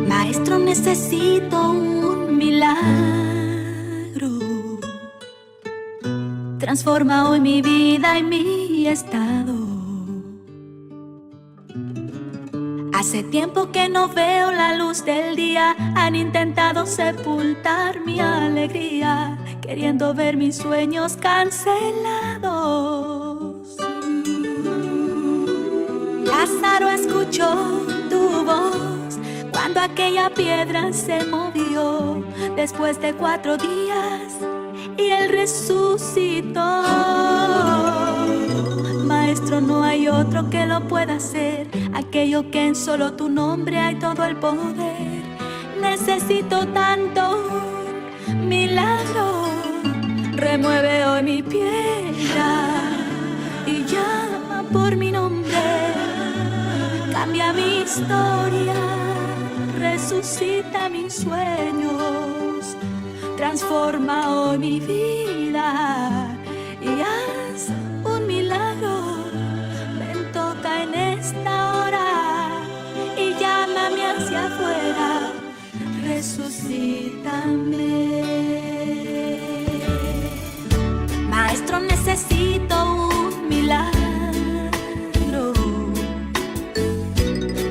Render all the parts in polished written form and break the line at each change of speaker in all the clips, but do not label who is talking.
Maestro, necesito un milagro. Transforma hoy mi vida y mi estado. Hace tiempo que no veo la luz del día. Han intentado sepultar mi alegría, queriendo ver mis sueños cancelados. Lázaro escuchó tu voz cuando aquella piedra se movió después de 4 días y él resucitó. Maestro, no hay otro que lo pueda hacer, aquello que en solo tu nombre hay todo el poder. Necesito tanto un milagro. Remueve hoy mi piedra y llama por mi nombre. Cambia mi historia, resucita mis sueños. Transforma hoy mi vida y haz un milagro. Ven, toca en esta hora y llámame hacia afuera. Resucítame. Maestro, necesito un milagro.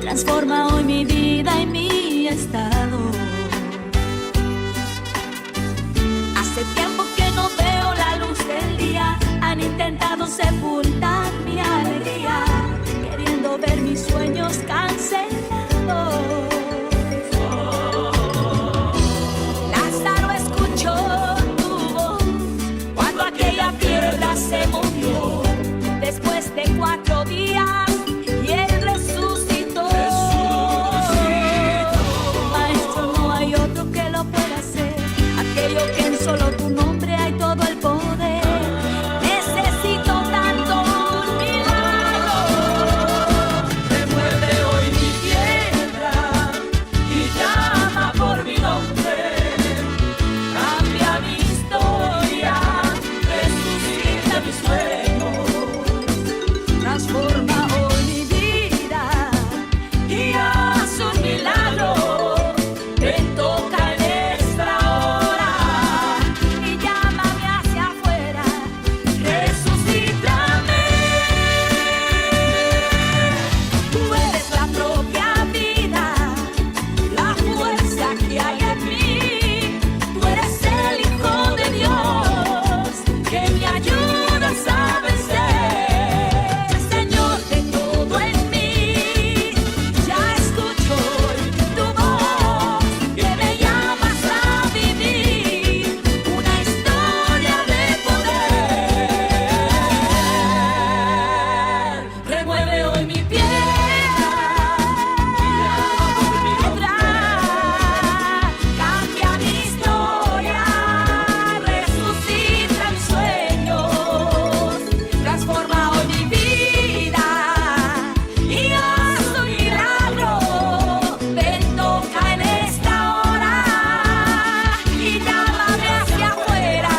Transforma hoy mi vida y mi estado. Hace tiempo que no veo la luz del día. Han intentado sepultar mi alegría, queriendo ver mis sueños cancelados. Lázaro escuchó tu voz cuando aquella piedra se movió después de 4 días y él resucitó. Maestro, no hay otro que lo pueda hacer, aquello que en solo tu nombre hay todo el poder. Necesito tanto un milagro. Remueve hoy mi piedra y llama por mi nombre. Cambia mi historia, resucita mis sueños. Transforma hoy mi vida y haz un milagro. Ven, toca en esta hora y llámame hacia afuera. Resucítame. Tú eres la propia vida, la fuerza que hay en mí. Tú eres el Hijo de Dios que me ayudas a vencer. Señor, de todo en mí, ya escucho tu voz que me llamas a vivir una historia de poder. Remueve hoy mi piedra, cambia mi historia, resucita mis sueños. Transforma hoy mi vida y haz un milagro. Ven, toca en esta hora y llámame hacia afuera.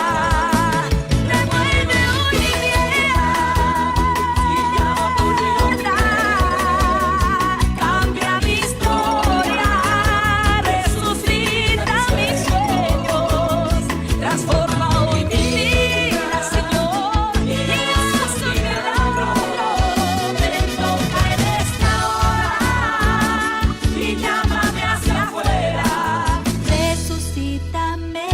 Remueve hoy mi piedra y llama por mi nombre. Cambia mi historia, resucita mis sueños. Transforma hoy mi vida, Señor, y haz un milagro. Ven, toca en esta hora y llámame hacia afuera. Resucítame.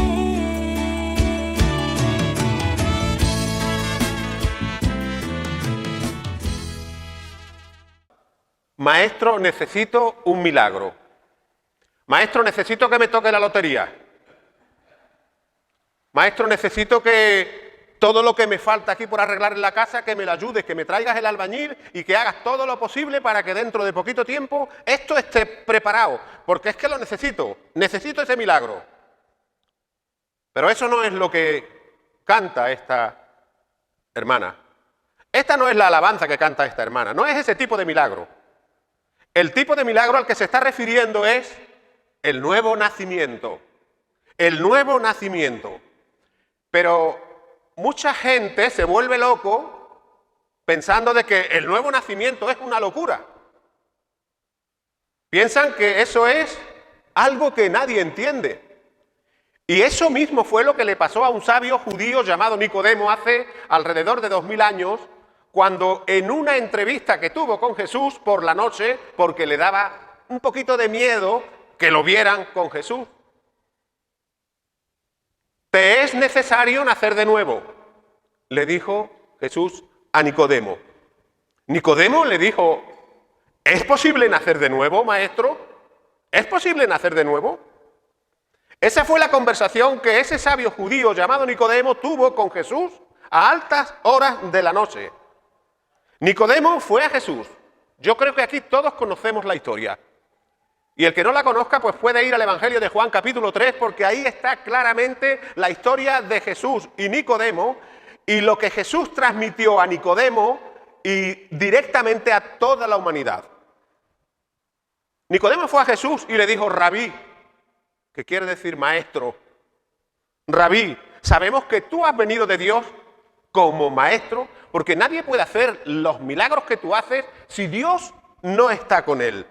Maestro, necesito un milagro. Maestro, necesito que me toque la lotería. Maestro, necesito que todo lo que me falta aquí por arreglar en la casa, que me lo ayudes, que me traigas el albañil y que hagas todo lo posible para que dentro de poquito tiempo esto esté preparado, porque es que lo necesito. Necesito ese milagro. Pero eso no es lo que canta esta hermana. Esta no es la alabanza que canta esta hermana, no es ese tipo de milagro. El tipo de milagro al que se está refiriendo es el nuevo nacimiento. El nuevo nacimiento. Pero mucha gente se vuelve loco pensando de que el nuevo nacimiento es una locura. Piensan que eso es algo que nadie entiende. Y eso mismo fue lo que le pasó a un sabio judío llamado Nicodemo hace alrededor de 2000 años, cuando en una entrevista que tuvo con Jesús por la noche, porque le daba un poquito de miedo que lo vieran con Jesús. Te es necesario nacer de nuevo, le dijo Jesús a Nicodemo. Nicodemo le dijo, ¿es posible nacer de nuevo, maestro? ¿Es posible nacer de nuevo? Esa fue la conversación que ese sabio judío llamado Nicodemo tuvo con Jesús a altas horas de la noche. Nicodemo fue a Jesús. Yo creo que aquí todos conocemos la historia. Y el que no la conozca, pues puede ir al Evangelio de Juan capítulo 3, porque ahí está claramente la historia de Jesús y Nicodemo, y lo que Jesús transmitió a Nicodemo y directamente a toda la humanidad. Nicodemo fue a Jesús y le dijo, Rabí, que quiere decir maestro. Rabí, sabemos que tú has venido de Dios como maestro, porque nadie puede hacer los milagros que tú haces si Dios no está con él.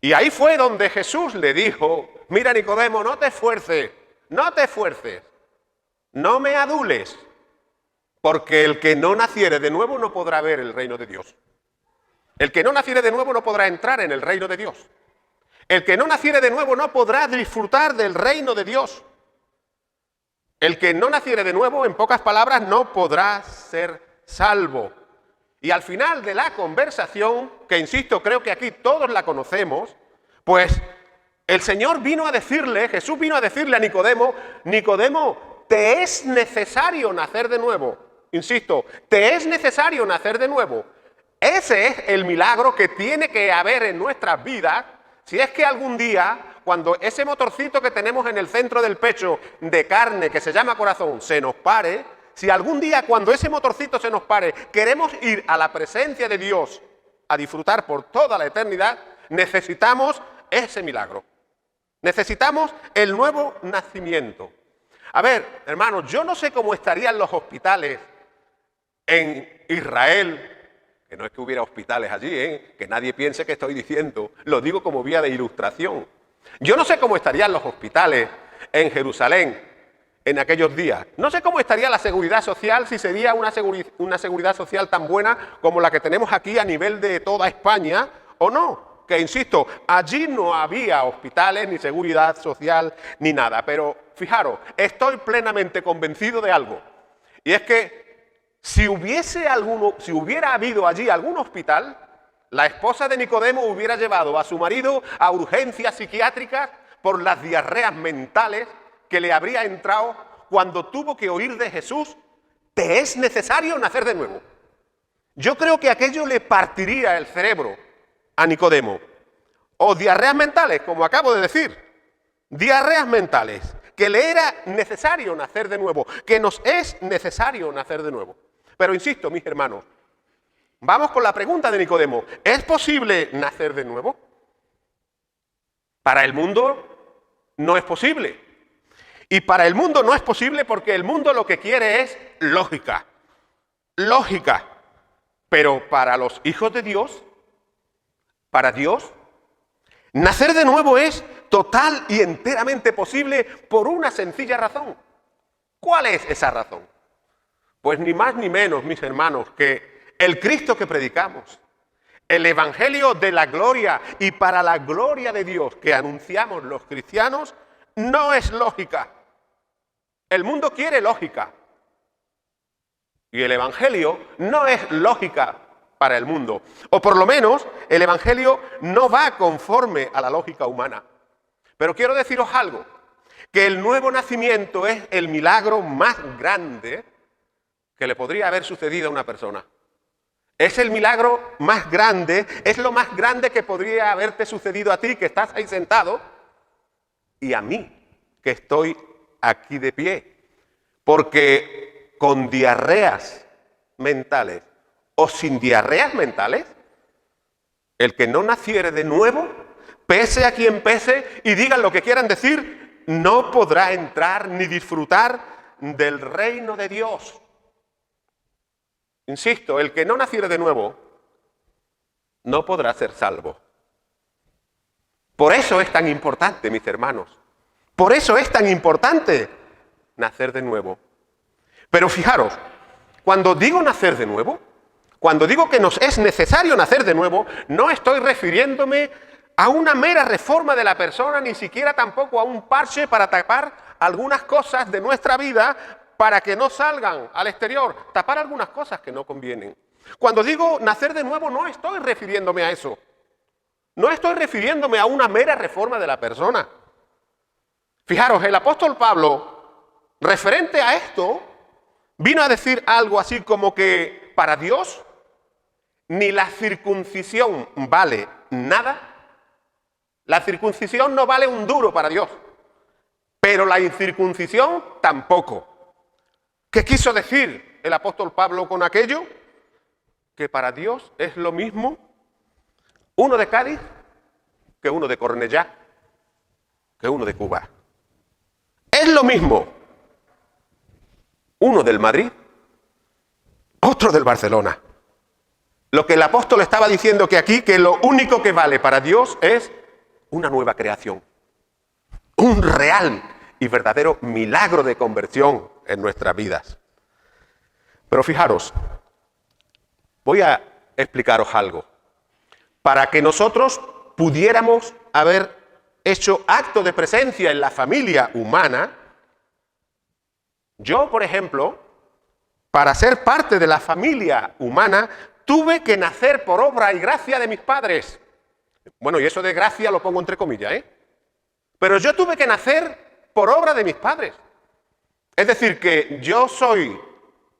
Y ahí fue donde Jesús le dijo, mira Nicodemo, no te esfuerces, no me adules, porque el que no naciere de nuevo no podrá ver el reino de Dios. El que no naciere de nuevo no podrá entrar en el reino de Dios. El que no naciere de nuevo no podrá disfrutar del reino de Dios. El que no naciere de nuevo, en pocas palabras, no podrá ser salvo. Y al final de la conversación, que insisto, creo que aquí todos la conocemos, pues el Señor vino a decirle, Jesús vino a decirle a Nicodemo, Nicodemo, te es necesario nacer de nuevo. Insisto, te es necesario nacer de nuevo. Ese es el milagro que tiene que haber en nuestras vidas, si es que algún día, cuando ese motorcito que tenemos en el centro del pecho de carne que se llama corazón se nos pare, si algún día cuando ese motorcito se nos pare queremos ir a la presencia de Dios a disfrutar por toda la eternidad, necesitamos ese milagro. Necesitamos el nuevo nacimiento. A ver, hermanos, yo no sé cómo estarían los hospitales en Israel. Que no es que hubiera hospitales allí, que nadie piense que estoy diciendo, lo digo como vía de ilustración. Yo no sé cómo estarían los hospitales en Jerusalén en aquellos días. No sé cómo estaría la seguridad social, si sería una seguridad social tan buena como la que tenemos aquí a nivel de toda España o no. Que insisto, allí no había hospitales, ni seguridad social, ni nada. Pero fijaros, estoy plenamente convencido de algo. Y es que si hubiera habido allí algún hospital, la esposa de Nicodemo hubiera llevado a su marido a urgencias psiquiátricas por las diarreas mentales que le habría entrado cuando tuvo que oír de Jesús, te es necesario nacer de nuevo. Yo creo que aquello le partiría el cerebro a Nicodemo. O diarreas mentales, como acabo de decir. Diarreas mentales, que le era necesario nacer de nuevo, que nos es necesario nacer de nuevo. Pero insisto, mis hermanos, vamos con la pregunta de Nicodemo. ¿Es posible nacer de nuevo? Para el mundo no es posible. Y para el mundo no es posible porque el mundo lo que quiere es lógica. Lógica. Pero para los hijos de Dios, para Dios, nacer de nuevo es total y enteramente posible por una sencilla razón. ¿Cuál es esa razón? Pues ni más ni menos, mis hermanos, que el Cristo que predicamos, el Evangelio de la gloria y para la gloria de Dios que anunciamos los cristianos, no es lógica. El mundo quiere lógica. Y el Evangelio no es lógica para el mundo. O por lo menos, el Evangelio no va conforme a la lógica humana. Pero quiero deciros algo, que el nuevo nacimiento es el milagro más grande que le podría haber sucedido a una persona. Es el milagro más grande, es lo más grande que podría haberte sucedido a ti, que estás ahí sentado, y a mí, que estoy aquí de pie. Porque con diarreas mentales o sin diarreas mentales, el que no naciere de nuevo pese a quien pese y digan lo que quieran decir, no podrá entrar ni disfrutar del reino de Dios. Insisto, el que no naciere de nuevo no podrá ser salvo. Por eso es tan importante, mis hermanos. Por eso es tan importante nacer de nuevo. Pero fijaros, cuando digo nacer de nuevo, cuando digo que nos es necesario nacer de nuevo, no estoy refiriéndome a una mera reforma de la persona, ni siquiera tampoco a un parche para tapar algunas cosas de nuestra vida para que no salgan al exterior, tapar algunas cosas que no convienen. Cuando digo nacer de nuevo, no estoy refiriéndome a eso. No estoy refiriéndome a una mera reforma de la persona. Fijaros, el apóstol Pablo, referente a esto, vino a decir algo así como que para Dios ni la circuncisión vale nada. La circuncisión no vale un duro para Dios, pero la incircuncisión tampoco. ¿Qué quiso decir el apóstol Pablo con aquello? Que para Dios es lo mismo uno de Cádiz que uno de Cornellá, que uno de Cuba. Es lo mismo uno del Madrid, otro del Barcelona. Lo que el apóstol estaba diciendo que aquí, que lo único que vale para Dios es una nueva creación. Un real y verdadero milagro de conversión en nuestras vidas. Pero fijaros, voy a explicaros algo. Para que nosotros pudiéramos haber hecho acto de presencia en la familia humana, yo, por ejemplo, para ser parte de la familia humana, tuve que nacer por obra y gracia de mis padres. Bueno, y eso de gracia lo pongo entre comillas, ¿eh? Pero yo tuve que nacer por obra de mis padres. Es decir, que yo soy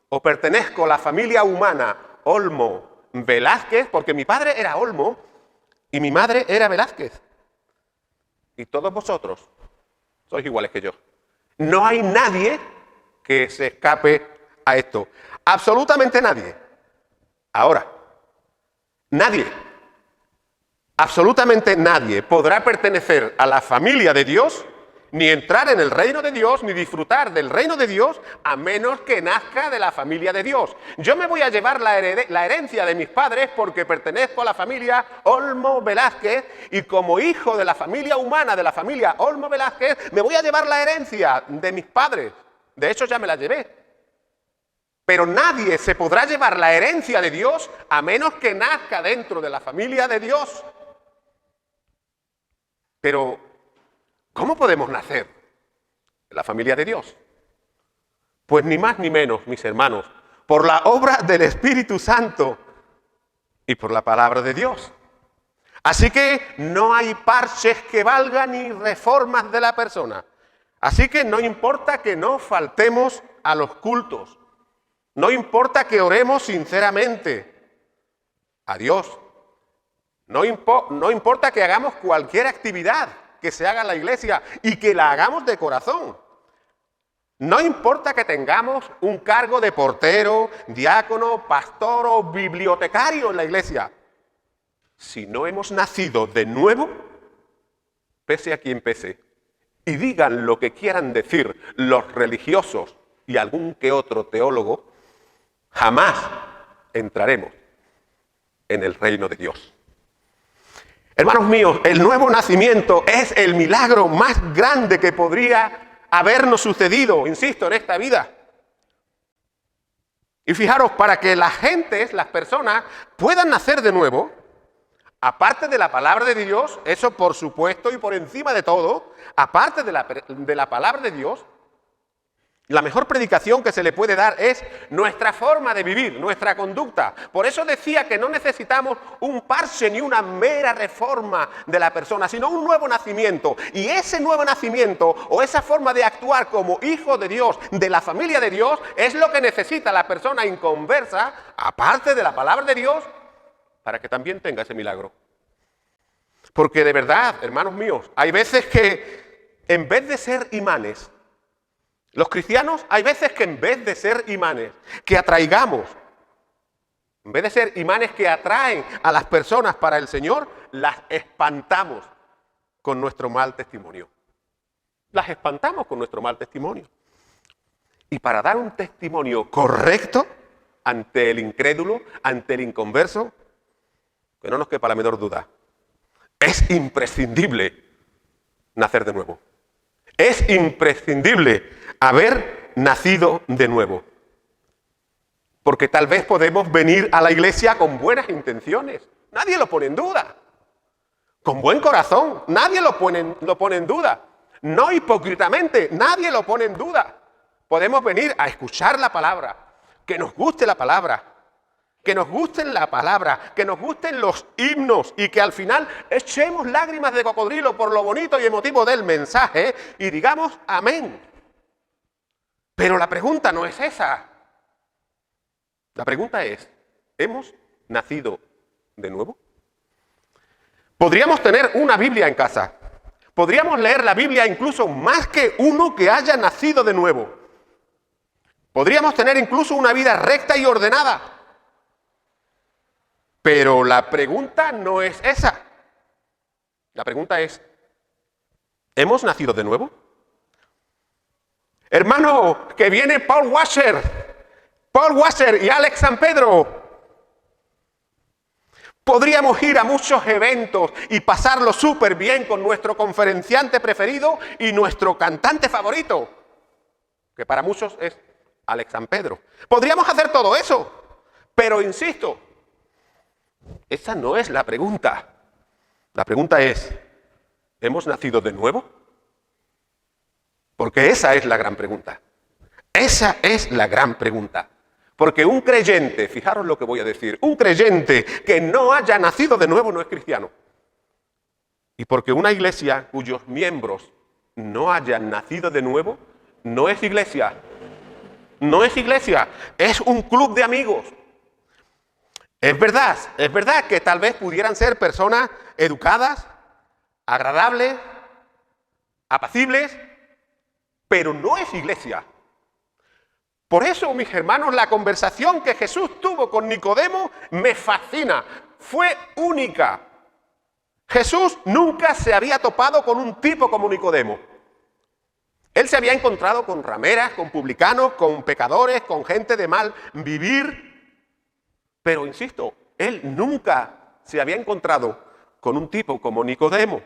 o pertenezco a la familia humana Olmo Velázquez, porque mi padre era Olmo y mi madre era Velázquez. Y todos vosotros sois iguales que yo. No hay nadie que se escape a esto. Absolutamente nadie. Ahora, nadie, absolutamente nadie podrá pertenecer a la familia de Dios, ni entrar en el reino de Dios, ni disfrutar del reino de Dios, a menos que nazca de la familia de Dios. Yo me voy a llevar la herencia de mis padres porque pertenezco a la familia Olmo Velázquez, y como hijo de la familia humana, de la familia Olmo Velázquez, me voy a llevar la herencia de mis padres. De hecho, ya me la llevé. Pero nadie se podrá llevar la herencia de Dios a menos que nazca dentro de la familia de Dios. Pero, ¿cómo podemos nacer en la familia de Dios? Pues ni más ni menos, mis hermanos, por la obra del Espíritu Santo y por la palabra de Dios. Así que no hay parches que valgan ni reformas de la persona. Así que no importa que no faltemos a los cultos. No importa que oremos sinceramente a Dios. No importa que hagamos cualquier actividad que se haga en la iglesia y que la hagamos de corazón. No importa que tengamos un cargo de portero, diácono, pastor o bibliotecario en la iglesia. Si no hemos nacido de nuevo, pese a quien pese, y digan lo que quieran decir los religiosos y algún que otro teólogo, jamás entraremos en el reino de Dios. Hermanos míos, el nuevo nacimiento es el milagro más grande que podría habernos sucedido, insisto, en esta vida. Y fijaros, para que las gentes, las personas, puedan nacer de nuevo, aparte de la palabra de Dios, eso por supuesto y por encima de todo, aparte de la palabra de Dios, la mejor predicación que se le puede dar es nuestra forma de vivir, nuestra conducta. Por eso decía que no necesitamos un parche ni una mera reforma de la persona, sino un nuevo nacimiento. Y ese nuevo nacimiento o esa forma de actuar como hijo de Dios, de la familia de Dios, es lo que necesita la persona inconversa, aparte de la palabra de Dios, para que también tenga ese milagro. Porque de verdad, hermanos míos, hay veces que en vez de ser imanes, los cristianos, hay veces que en vez de ser imanes que atraigamos, en vez de ser imanes que atraen a las personas para el Señor, las espantamos con nuestro mal testimonio. Las espantamos con nuestro mal testimonio. Y para dar un testimonio correcto ante el incrédulo, ante el inconverso, que no nos quepa la menor duda, es imprescindible nacer de nuevo. Es imprescindible haber nacido de nuevo. Porque tal vez podemos venir a la iglesia con buenas intenciones. Nadie lo pone en duda. Con buen corazón. Nadie lo pone en duda. No hipócritamente. Nadie lo pone en duda. Podemos venir a escuchar la palabra. Que nos guste la palabra. Que nos gusten la palabra. Que nos gusten los himnos. Y que al final echemos lágrimas de cocodrilo por lo bonito y emotivo del mensaje. Y digamos amén. Pero la pregunta no es esa. La pregunta es, ¿hemos nacido de nuevo? Podríamos tener una Biblia en casa. Podríamos leer la Biblia incluso más que uno que haya nacido de nuevo. Podríamos tener incluso una vida recta y ordenada. Pero la pregunta no es esa. La pregunta es, ¿hemos nacido de nuevo? Hermano, que viene Paul Washer y Alex San Pedro. Podríamos ir a muchos eventos y pasarlo súper bien con nuestro conferenciante preferido y nuestro cantante favorito, que para muchos es Alex San Pedro. Podríamos hacer todo eso, pero insisto, esa no es la pregunta. La pregunta es, ¿hemos nacido de nuevo? Porque esa es la gran pregunta. Esa es la gran pregunta. Porque un creyente, fijaros lo que voy a decir, un creyente que no haya nacido de nuevo no es cristiano. Y porque una iglesia cuyos miembros no hayan nacido de nuevo, no es iglesia. No es iglesia, es un club de amigos. Es verdad que tal vez pudieran ser personas educadas, agradables, apacibles, pero no es iglesia. Por eso, mis hermanos, la conversación que Jesús tuvo con Nicodemo me fascina. Fue única. Jesús nunca se había topado con un tipo como Nicodemo. Él se había encontrado con rameras, con publicanos, con pecadores, con gente de mal vivir. Pero, insisto, él nunca se había encontrado con un tipo como Nicodemo.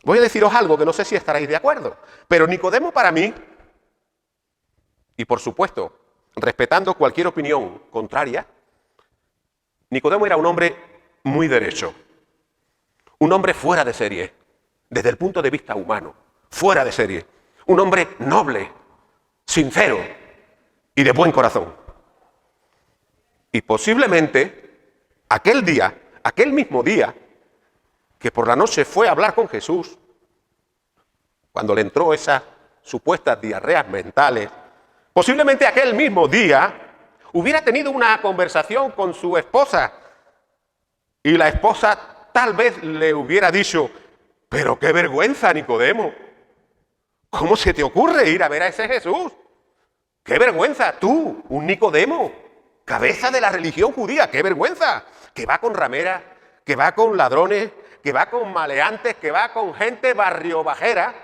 Voy a deciros algo que no sé si estaréis de acuerdo, pero Nicodemo para mí, y por supuesto, respetando cualquier opinión contraria, Nicodemo era un hombre muy derecho, un hombre fuera de serie, desde el punto de vista humano, fuera de serie, un hombre noble, sincero y de buen corazón. Y posiblemente aquel mismo día, que por la noche fue a hablar con Jesús, cuando le entró esas supuestas diarreas mentales, posiblemente aquel mismo día hubiera tenido una conversación con su esposa y la esposa tal vez le hubiera dicho, pero qué vergüenza, Nicodemo, ¿cómo se te ocurre ir a ver a ese Jesús? ¡Qué vergüenza! Tú, un Nicodemo, cabeza de la religión judía, ¡qué vergüenza! Que va con rameras, que va con ladrones, que va con maleantes, que va con gente barrio bajera.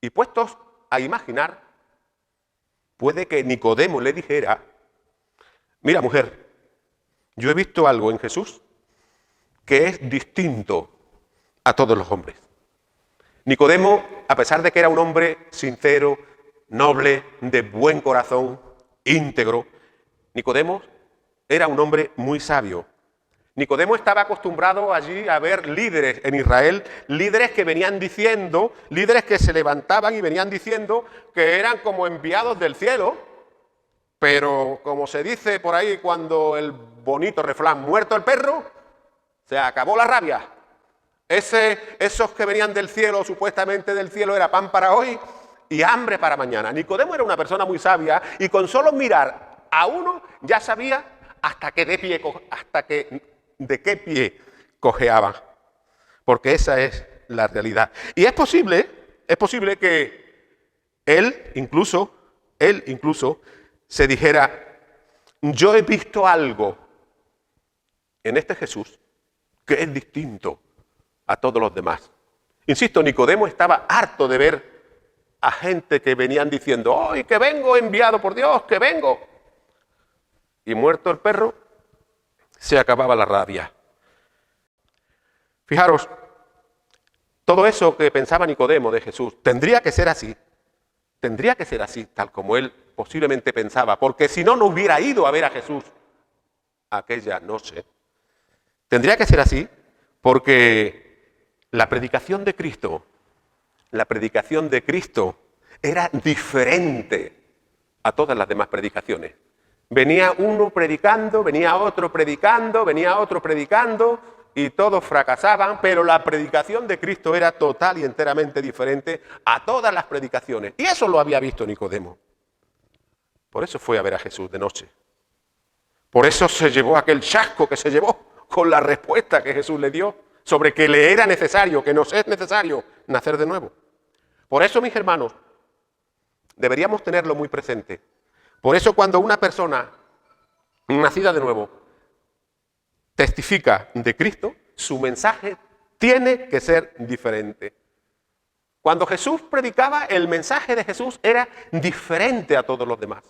Y puestos a imaginar, puede que Nicodemo le dijera, mira mujer, yo he visto algo en Jesús que es distinto a todos los hombres. Nicodemo, a pesar de que era un hombre sincero, noble, de buen corazón, íntegro, Nicodemo era un hombre muy sabio. Nicodemo estaba acostumbrado allí a ver líderes en Israel, líderes que venían diciendo, líderes que se levantaban y venían diciendo que eran como enviados del cielo, pero como se dice por ahí cuando el bonito refrán, muerto el perro, se acabó la rabia. Esos que venían del cielo, supuestamente del cielo, era pan para hoy y hambre para mañana. Nicodemo era una persona muy sabia y con solo mirar a uno ya sabía de qué pie cojeaba, porque esa es la realidad. Y es posible que él incluso se dijera, yo he visto algo en este Jesús que es distinto a todos los demás. Insisto, Nicodemo estaba harto de ver a gente que venían diciendo, ¡ay, que vengo enviado por Dios, que vengo! Y muerto el perro, se acababa la rabia. Fijaros, todo eso que pensaba Nicodemo de Jesús, tendría que ser así, tal como él posiblemente pensaba, porque si no, no hubiera ido a ver a Jesús aquella noche. Tendría que ser así, porque la predicación de Cristo era diferente a todas las demás predicaciones. Venía uno predicando, venía otro predicando, venía otro predicando, y todos fracasaban, pero la predicación de Cristo era total y enteramente diferente a todas las predicaciones. Y eso lo había visto Nicodemo. Por eso fue a ver a Jesús de noche. Por eso se llevó aquel chasco que se llevó con la respuesta que Jesús le dio sobre que le era necesario, que nos es necesario nacer de nuevo. Por eso, mis hermanos, deberíamos tenerlo muy presente. Por eso cuando una persona nacida de nuevo testifica de Cristo, su mensaje tiene que ser diferente. Cuando Jesús predicaba, el mensaje de Jesús era diferente a todos los demás.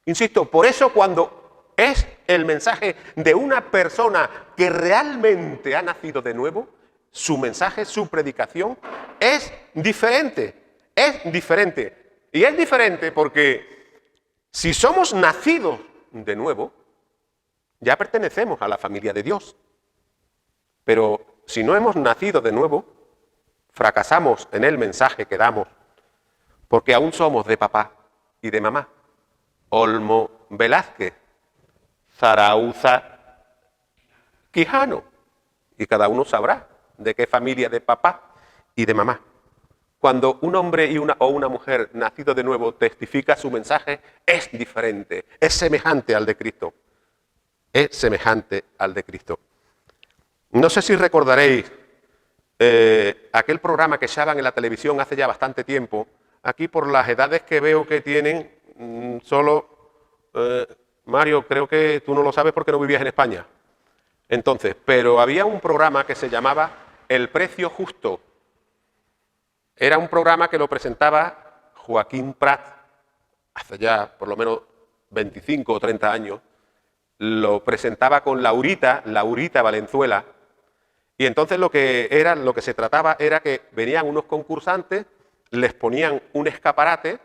Insisto, por eso cuando es el mensaje de una persona que realmente ha nacido de nuevo, su mensaje, su predicación es diferente. Es diferente. Y es diferente porque si somos nacidos de nuevo, ya pertenecemos a la familia de Dios. Pero si no hemos nacido de nuevo, fracasamos en el mensaje que damos, porque aún somos de papá y de mamá. Olmo Velázquez, Zarauza Quijano, y cada uno sabrá de qué familia de papá y de mamá. Cuando un hombre o una mujer nacido de nuevo testifica su mensaje, es diferente, es semejante al de Cristo. Es semejante al de Cristo. No sé si recordaréis aquel programa que echaban en la televisión hace ya bastante tiempo. Aquí por las edades que veo que tienen, Mario, creo que tú no lo sabes porque no vivías en España. Entonces, pero había un programa que se llamaba El Precio Justo. Era un programa que lo presentaba Joaquín Prat, hace ya por lo menos 25 o 30 años. Lo presentaba con Laurita Valenzuela, y entonces lo que se trataba era que venían unos concursantes, les ponían un escaparate.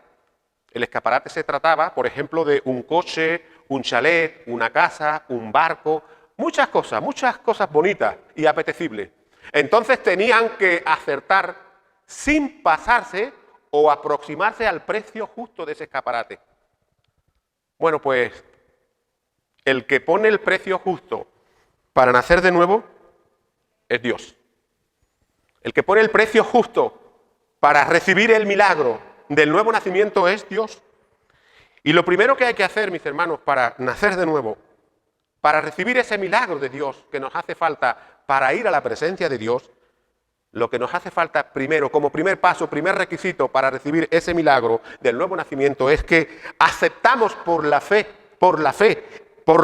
El escaparate se trataba, por ejemplo, de un coche, un chalet, una casa, un barco, muchas cosas bonitas y apetecibles. Entonces tenían que acertar sin pasarse o aproximarse al precio justo de ese escaparate. Bueno, pues el que pone el precio justo para nacer de nuevo es Dios. El que pone el precio justo para recibir el milagro del nuevo nacimiento es Dios. Y lo primero que hay que hacer, mis hermanos, para nacer de nuevo, para recibir ese milagro de Dios que nos hace falta para ir a la presencia de Dios, lo que nos hace falta primero, como primer paso, primer requisito para recibir ese milagro del nuevo nacimiento es que aceptamos por la fe, por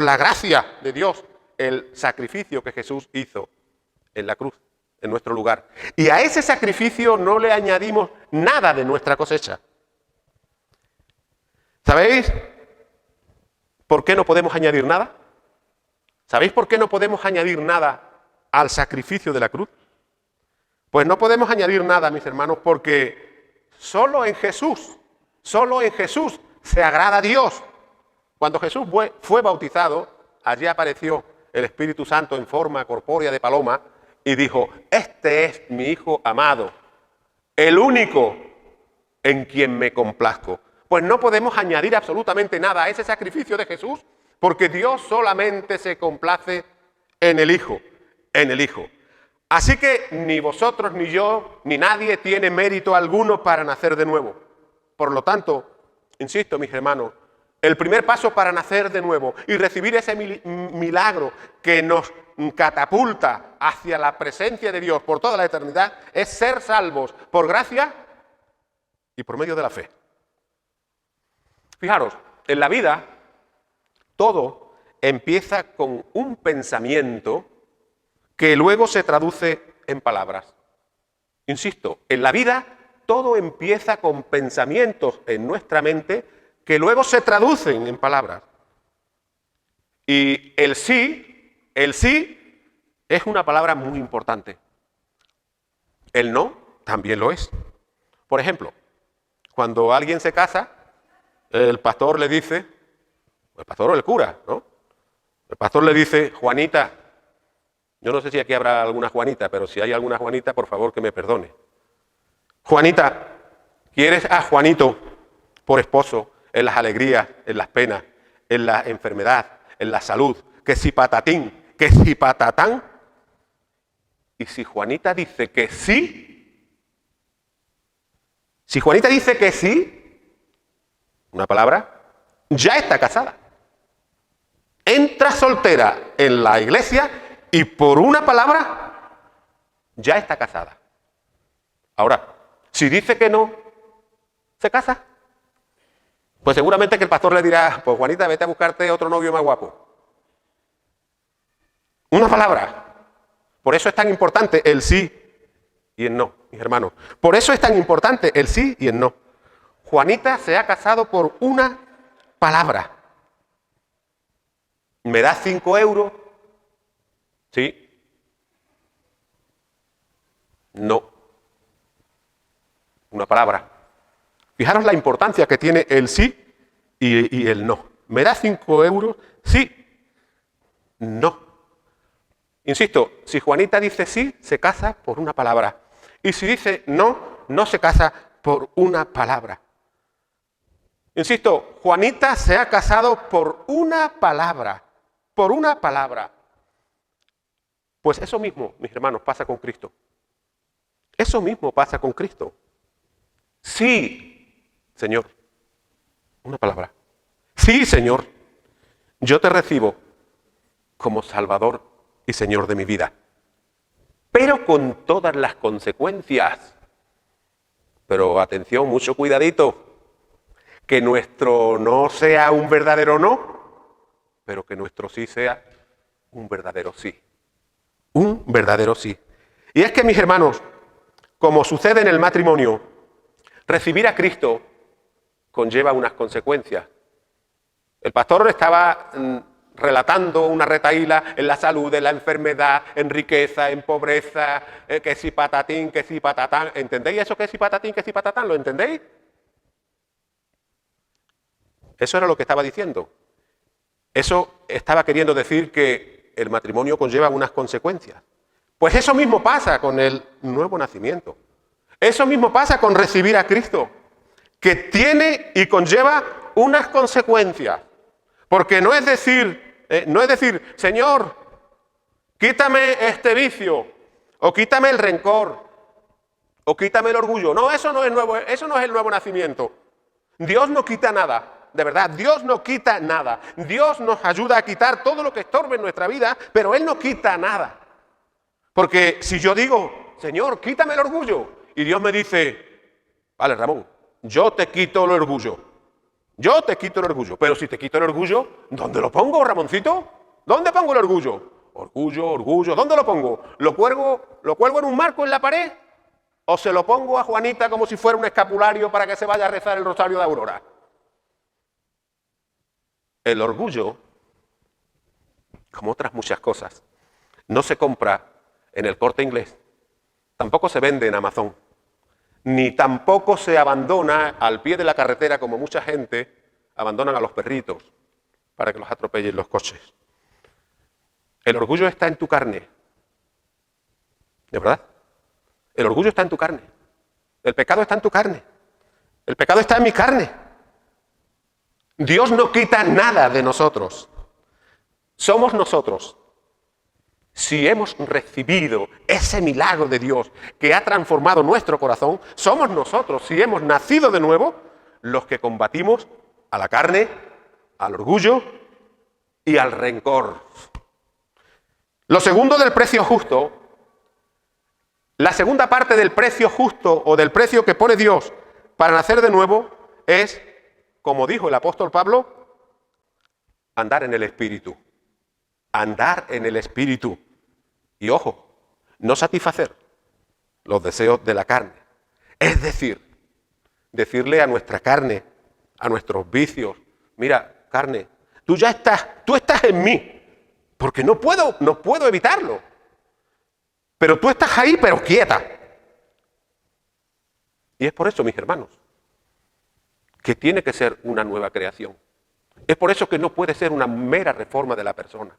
la gracia de Dios, el sacrificio que Jesús hizo en la cruz, en nuestro lugar. Y a ese sacrificio no le añadimos nada de nuestra cosecha. ¿Sabéis por qué no podemos añadir nada? ¿Sabéis por qué no podemos añadir nada al sacrificio de la cruz? Pues no podemos añadir nada, mis hermanos, porque solo en Jesús se agrada a Dios. Cuando Jesús fue bautizado, allí apareció el Espíritu Santo en forma corpórea de paloma y dijo, este es mi Hijo amado, el único en quien me complazco. Pues no podemos añadir absolutamente nada a ese sacrificio de Jesús, porque Dios solamente se complace en el Hijo, Así que ni vosotros, ni yo, ni nadie tiene mérito alguno para nacer de nuevo. Por lo tanto, insisto, mis hermanos, el primer paso para nacer de nuevo y recibir ese milagro que nos catapulta hacia la presencia de Dios por toda la eternidad es ser salvos por gracia y por medio de la fe. Fijaros, en la vida todo empieza con un pensamiento que luego se traduce en palabras. Insisto, en la vida todo empieza con pensamientos en nuestra mente que luego se traducen en palabras. Y el sí es una palabra muy importante. El no también lo es. Por ejemplo, cuando alguien se casa, el pastor le dice, el pastor o el cura, ¿no? El pastor le dice, Juanita, yo no sé si aquí habrá alguna Juanita, pero si hay alguna Juanita, por favor que me perdone. Juanita, ¿quieres a Juanito por esposo en las alegrías, en las penas, en la enfermedad, en la salud? Que si patatín, que si patatán. Y si Juanita dice que sí, si Juanita dice que sí, una palabra, ya está casada. Entra soltera en la iglesia y por una palabra ya está casada. Ahora, si dice que no, ¿se casa? Pues seguramente que el pastor le dirá, pues Juanita, vete a buscarte otro novio más guapo. Una palabra. Por eso es tan importante el sí y el no, mis hermanos. Por eso es tan importante el sí y el no. Juanita se ha casado por una palabra. ¿Me das 5 euros? Sí. No. Una palabra. Fijaros la importancia que tiene el sí y el no. ¿Me das 5 euros? Sí. No. Insisto, si Juanita dice sí, se casa por una palabra. Y si dice no, no se casa por una palabra. Insisto, Juanita se ha casado por una palabra. Por una palabra. Pues eso mismo, mis hermanos, pasa con Cristo. Eso mismo pasa con Cristo. Sí, Señor. Una palabra. Sí, Señor. Yo te recibo como Salvador y Señor de mi vida. Pero con todas las consecuencias. Pero atención, mucho cuidadito. Que nuestro no sea un verdadero no, pero que nuestro sí sea un verdadero sí. Un verdadero sí. Y es que, mis hermanos, como sucede en el matrimonio, recibir a Cristo conlleva unas consecuencias. El pastor estaba relatando una retahíla en la salud, en la enfermedad, en riqueza, en pobreza, que si patatín, que si patatán. ¿Entendéis eso que si patatín, que si patatán? ¿Lo entendéis? Eso era lo que estaba diciendo. Eso estaba queriendo decir que el matrimonio conlleva unas consecuencias. Pues eso mismo pasa con el nuevo nacimiento. Eso mismo pasa con recibir a Cristo, que tiene y conlleva unas consecuencias. Porque no es decir, Señor, quítame este vicio, o quítame el rencor, o quítame el orgullo. No, eso no es el nuevo nacimiento. Dios no quita nada. De verdad, Dios no quita nada. Dios nos ayuda a quitar todo lo que estorbe en nuestra vida, pero Él no quita nada. Porque si yo digo, Señor, quítame el orgullo, y Dios me dice, vale, Ramón, yo te quito el orgullo. Yo te quito el orgullo. Pero si te quito el orgullo, ¿dónde lo pongo, Ramoncito? ¿Dónde pongo el orgullo? Orgullo. ¿Dónde lo pongo? ¿Lo cuelgo en un marco en la pared? ¿O se lo pongo a Juanita como si fuera un escapulario para que se vaya a rezar el rosario de Aurora? El orgullo, como otras muchas cosas, no se compra en el Corte Inglés, tampoco se vende en Amazon, ni tampoco se abandona al pie de la carretera como mucha gente abandonan a los perritos para que los atropellen los coches. El orgullo está en tu carne, ¿de verdad? El orgullo está en tu carne, el pecado está en tu carne, el pecado está en mi carne. Dios no quita nada de nosotros. Somos nosotros. Si hemos recibido ese milagro de Dios que ha transformado nuestro corazón, somos nosotros, si hemos nacido de nuevo, los que combatimos a la carne, al orgullo y al rencor. Lo segundo del precio justo, la segunda parte del precio justo o del precio que pone Dios para nacer de nuevo es, como dijo el apóstol Pablo, andar en el Espíritu. Andar en el Espíritu. Y ojo, no satisfacer los deseos de la carne. Es decir, decirle a nuestra carne, a nuestros vicios, mira, carne, tú estás en mí, porque no puedo evitarlo. Pero tú estás ahí, pero quieta. Y es por eso, mis hermanos, que tiene que ser una nueva creación. Es por eso que no puede ser una mera reforma de la persona.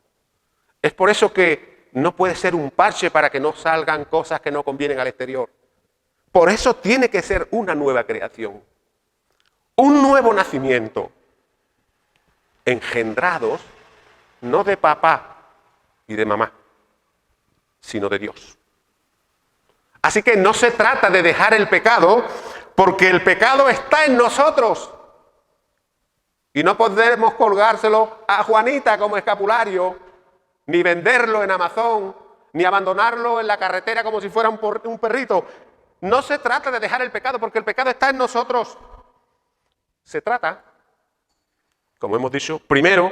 Es por eso que no puede ser un parche para que no salgan cosas que no convienen al exterior. Por eso tiene que ser una nueva creación. Un nuevo nacimiento. Engendrados no de papá y de mamá, sino de Dios. Así que no se trata de dejar el pecado, porque el pecado está en nosotros. Y no podemos colgárselo a Juanita como escapulario, ni venderlo en Amazon, ni abandonarlo en la carretera como si fuera un perrito. No se trata de dejar el pecado, porque el pecado está en nosotros. Se trata, como hemos dicho, primero,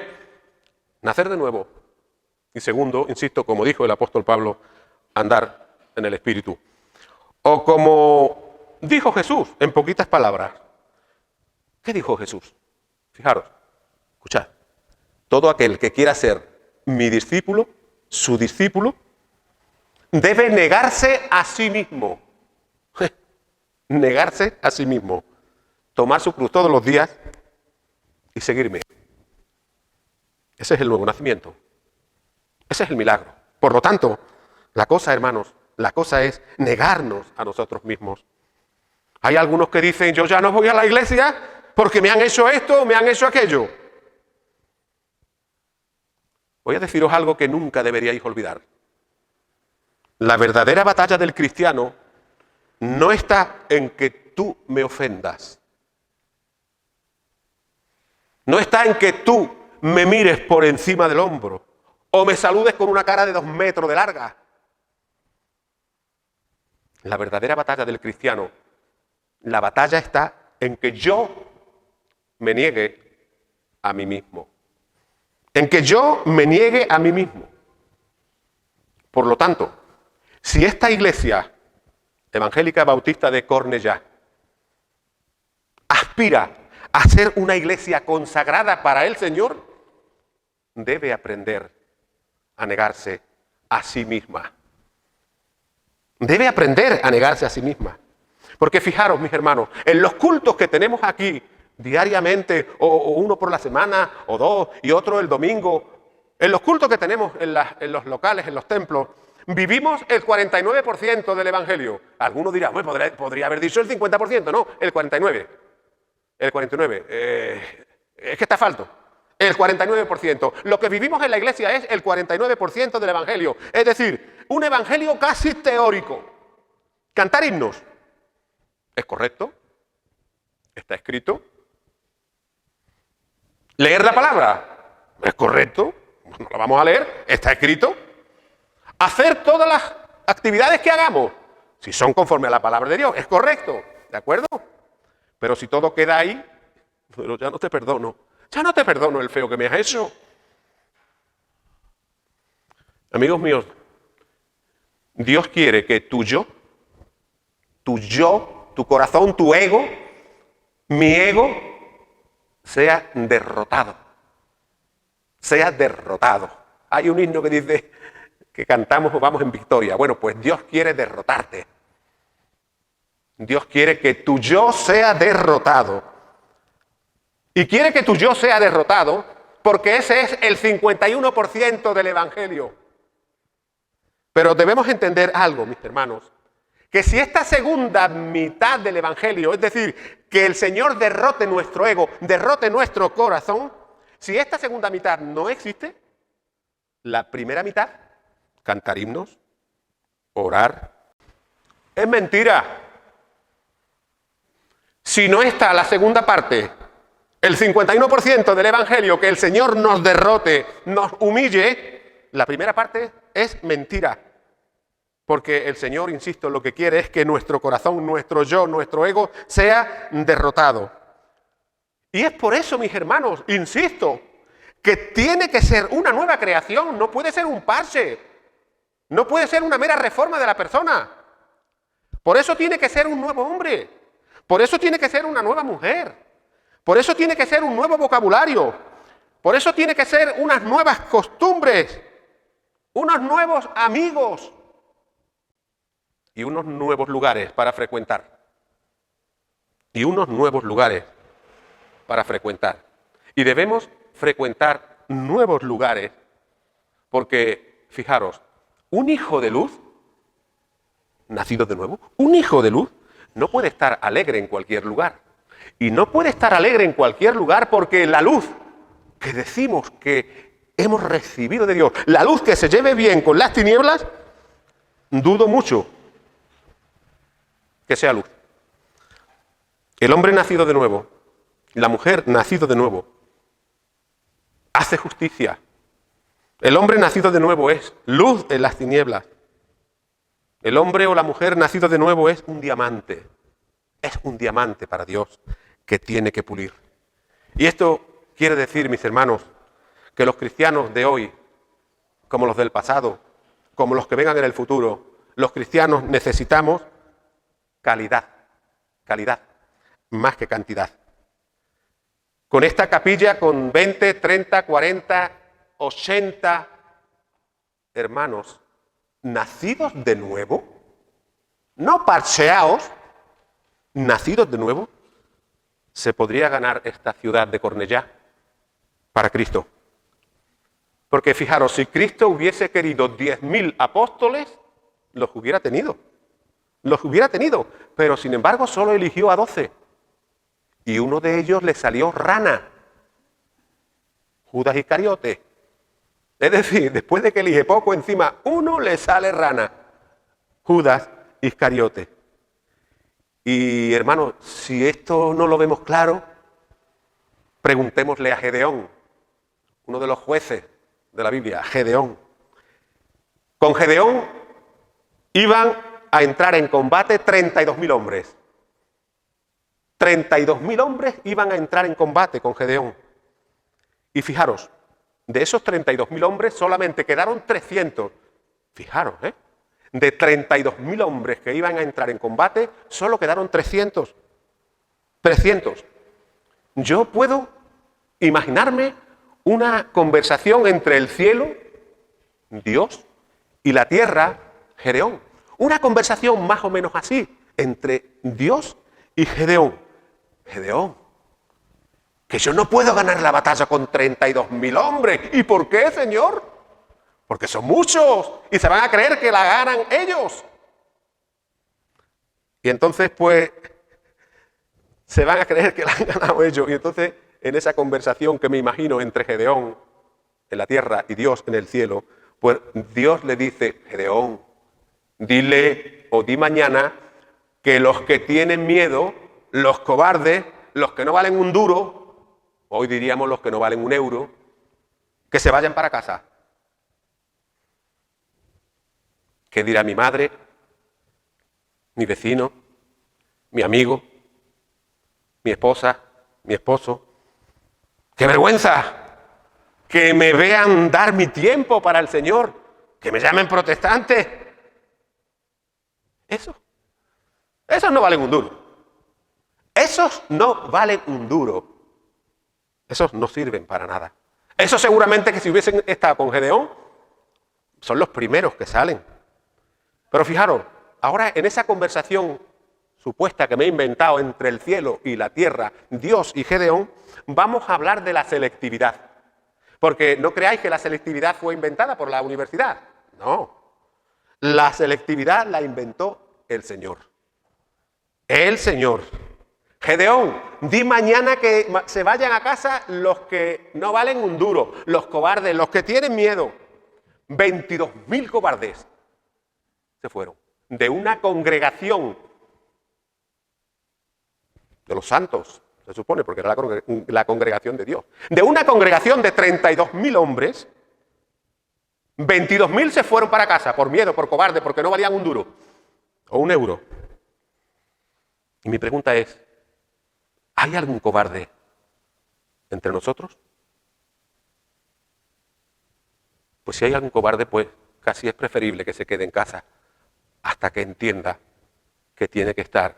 nacer de nuevo. Y segundo, insisto, como dijo el apóstol Pablo, andar en el Espíritu. O como dijo Jesús, en poquitas palabras. ¿Qué dijo Jesús? Fijaros, escuchad. Todo aquel que quiera ser mi discípulo, su discípulo, debe negarse a sí mismo. Negarse a sí mismo. Tomar su cruz todos los días y seguirme. Ese es el nuevo nacimiento. Ese es el milagro. Por lo tanto, la cosa, hermanos, la cosa es negarnos a nosotros mismos. Hay algunos que dicen, yo ya no voy a la iglesia porque me han hecho esto, me han hecho aquello. Voy a deciros algo que nunca deberíais olvidar. La verdadera batalla del cristiano no está en que tú me ofendas. No está en que tú me mires por encima del hombro o me saludes con una cara de 2 metros de larga. La verdadera batalla del cristiano, la batalla está en que yo me niegue a mí mismo. En que yo me niegue a mí mismo. Por lo tanto, si esta iglesia evangélica bautista de Cornellá aspira a ser una iglesia consagrada para el Señor, debe aprender a negarse a sí misma. Debe aprender a negarse a sí misma. Porque fijaros, mis hermanos, en los cultos que tenemos aquí diariamente, o uno por la semana, o 2, y otro el domingo, en los cultos que tenemos en los locales, en los templos, vivimos el 49% del Evangelio. Algunos dirán, bueno, podría haber dicho el 50%, no, el 49%. El 49%. Es que está falto. El 49%. Lo que vivimos en la iglesia es el 49% del Evangelio. Es decir, un Evangelio casi teórico. Cantar himnos. ¿Es correcto? ¿Está escrito? ¿Leer la palabra? ¿Es correcto? No la vamos a leer. ¿Está escrito? Hacer todas las actividades que hagamos, si son conforme a la palabra de Dios, ¿es correcto? ¿De acuerdo? Pero si todo queda ahí, pero ya no te perdono. Ya no te perdono el feo que me has hecho. Amigos míos, Dios quiere que tu yo, tu corazón, tu ego, mi ego, sea derrotado. Sea derrotado. Hay un himno que dice que cantamos o vamos en victoria. Bueno, pues Dios quiere derrotarte. Dios quiere que tu yo sea derrotado. Y quiere que tu yo sea derrotado porque ese es el 51% del Evangelio. Pero debemos entender algo, mis hermanos, que si esta segunda mitad del Evangelio, es decir, que el Señor derrote nuestro ego, derrote nuestro corazón, si esta segunda mitad no existe, la primera mitad, cantar himnos, orar, es mentira. Si no está la segunda parte, el 51% del Evangelio, que el Señor nos derrote, nos humille, la primera parte es mentira. Porque el Señor, insisto, lo que quiere es que nuestro corazón, nuestro yo, nuestro ego sea derrotado. Y es por eso, mis hermanos, insisto, que tiene que ser una nueva creación, no puede ser un parche. No puede ser una mera reforma de la persona. Por eso tiene que ser un nuevo hombre. Por eso tiene que ser una nueva mujer. Por eso tiene que ser un nuevo vocabulario. Por eso tiene que ser unas nuevas costumbres, unos nuevos amigos y unos nuevos lugares para frecuentar. Y unos nuevos lugares para frecuentar. Y debemos frecuentar nuevos lugares porque, fijaros, un hijo de luz, nacido de nuevo, un hijo de luz no puede estar alegre en cualquier lugar. Y no puede estar alegre en cualquier lugar porque la luz que decimos que hemos recibido de Dios, la luz que se lleve bien con las tinieblas, dudo mucho que sea luz. El hombre nacido de nuevo, la mujer nacido de nuevo, hace justicia. El hombre nacido de nuevo es luz en las tinieblas. El hombre o la mujer nacido de nuevo es un diamante. Es un diamante para Dios que tiene que pulir. Y esto quiere decir, mis hermanos, que los cristianos de hoy, como los del pasado, como los que vengan en el futuro, los cristianos necesitamos calidad, calidad, más que cantidad. Con esta capilla, con 20, 30, 40, 80 hermanos nacidos de nuevo, no parcheados, nacidos de nuevo, se podría ganar esta ciudad de Cornellá para Cristo. Porque fijaros, si Cristo hubiese querido 10.000 apóstoles, los hubiera tenido. Los hubiera tenido, pero sin embargo solo eligió a 12. Y uno de ellos le salió rana, Judas Iscariote. Es decir, después de que elige poco, encima uno le sale rana, Judas Iscariote. Y hermanos, si esto no lo vemos claro, preguntémosle a Gedeón, uno de los jueces de la Biblia, Gedeón. Con Gedeón iban a entrar en combate 32.000 hombres. 32.000 hombres iban a entrar en combate con Gedeón. Y fijaros, de esos 32.000 hombres solamente quedaron 300. Fijaros, de 32.000 hombres que iban a entrar en combate, solo quedaron 300. 300. Yo puedo imaginarme una conversación entre el cielo, Dios, y la tierra, Gedeón. Una conversación más o menos así, entre Dios y Gedeón. Gedeón, que yo no puedo ganar la batalla con 32.000 hombres. ¿Y por qué, Señor? Porque son muchos y se van a creer que la ganan ellos. Y entonces, pues, se van a creer que la han ganado ellos. Y entonces, en esa conversación que me imagino entre Gedeón en la tierra y Dios en el cielo, pues Dios le dice, Gedeón, dile o di mañana que los que tienen miedo, los cobardes, los que no valen un duro, hoy diríamos los que no valen un euro, que se vayan para casa. ¿Qué dirá mi madre, mi vecino, mi amigo, mi esposa, mi esposo? ¡Qué vergüenza! Que me vean dar mi tiempo para el Señor, que me llamen protestante. Esos no valen un duro. Esos no valen un duro. Esos no sirven para nada. Esos seguramente que si hubiesen estado con Gedeón, son los primeros que salen. Pero fijaros, ahora en esa conversación supuesta que me he inventado entre el cielo y la tierra, Dios y Gedeón, vamos a hablar de la selectividad. Porque no creáis que la selectividad fue inventada por la universidad. No. La selectividad la inventó el Señor. El Señor. Gedeón, di mañana que se vayan a casa los que no valen un duro, los cobardes, los que tienen miedo. 22.000 cobardes se fueron de una congregación de los santos, se supone, porque era la congregación de Dios. De una congregación de 32.000 hombres, 22.000 se fueron para casa por miedo, por cobarde, porque no valían un duro o un euro. Y mi pregunta es, ¿hay algún cobarde entre nosotros? Pues si hay algún cobarde, pues casi es preferible que se quede en casa hasta que entienda que tiene que estar